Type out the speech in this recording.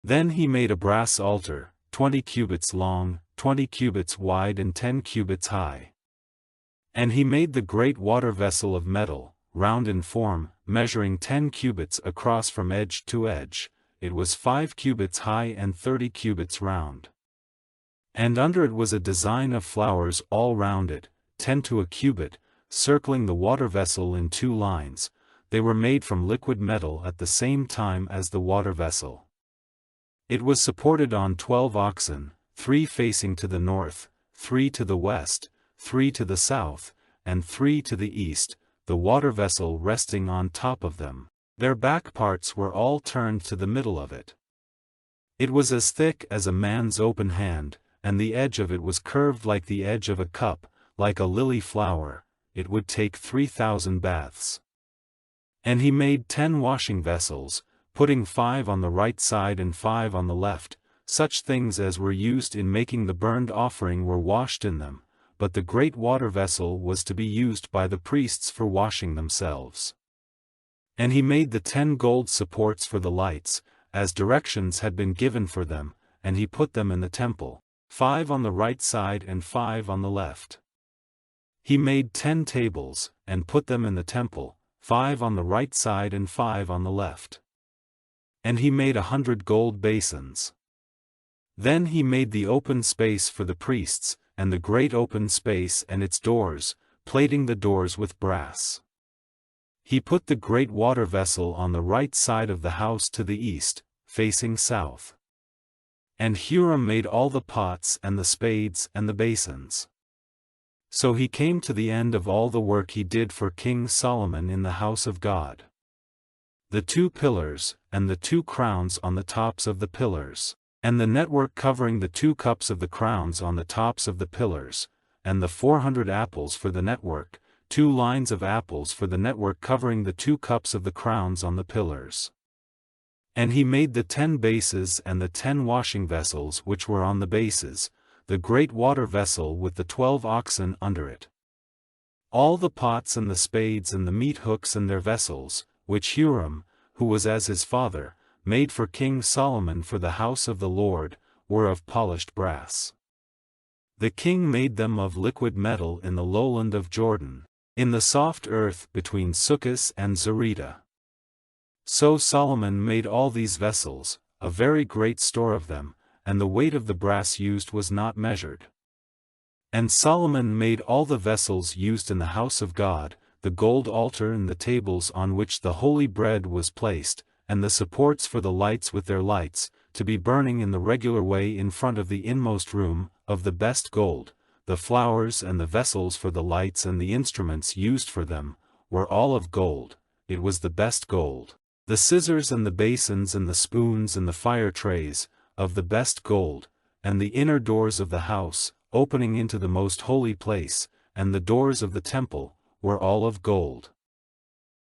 Then he made a brass altar, 20 cubits long, 20 cubits wide and 10 cubits high. And he made the great water vessel of metal, round in form, measuring 10 cubits across from edge to edge. It was 5 cubits high and 30 cubits round. And under it was a design of flowers all round it, 10 to a cubit, circling the water vessel in 2 lines. They were made from liquid metal at the same time as the water vessel. It was supported on 12 oxen, 3 facing to the north, 3 to the west, 3 to the south, and 3 to the east, the water vessel resting on top of them. Their back parts were all turned to the middle of it. It was as thick as a man's open hand, and the edge of it was curved like the edge of a cup, like a lily flower. It would take 3,000 baths. And he made 10 washing vessels, putting 5 on the right side and 5 on the left. Such things as were used in making the burnt offering were washed in them, but the great water vessel was to be used by the priests for washing themselves. And he made the 10 gold supports for the lights, as directions had been given for them, and he put them in the temple, 5 on the right side and 5 on the left. He made 10 tables, and put them in the temple, 5 on the right side and 5 on the left. And he made 100 gold basins. Then he made the open space for the priests, and the great open space and its doors, plating the doors with brass. He put the great water vessel on the right side of the house to the east, facing south. And Huram made all the pots and the spades and the basins. So he came to the end of all the work he did for King Solomon in the house of God. The 2 pillars, and the 2 crowns on the tops of the pillars, and the network covering the 2 cups of the crowns on the tops of the pillars, and the 400 apples for the network, 2 lines of apples for the network covering the 2 cups of the crowns on the pillars. And he made the 10 bases and the 10 washing vessels which were on the bases, the great water vessel with the 12 oxen under it. All the pots and the spades and the meat hooks and their vessels, which Huram, who was as his father, made for King Solomon for the house of the Lord, were of polished brass. The king made them of liquid metal in the lowland of Jordan, in the soft earth between Succos and Zereda. So Solomon made all these vessels, a very great store of them, and the weight of the brass used was not measured. And Solomon made all the vessels used in the house of God, the gold altar and the tables on which the holy bread was placed, and the supports for the lights with their lights, to be burning in the regular way in front of the inmost room, of the best gold. The flowers and the vessels for the lights and the instruments used for them, were all of gold. It was the best gold. The scissors and the basins and the spoons and the fire trays, of the best gold, and the inner doors of the house, opening into the most holy place, and the doors of the temple, were all of gold.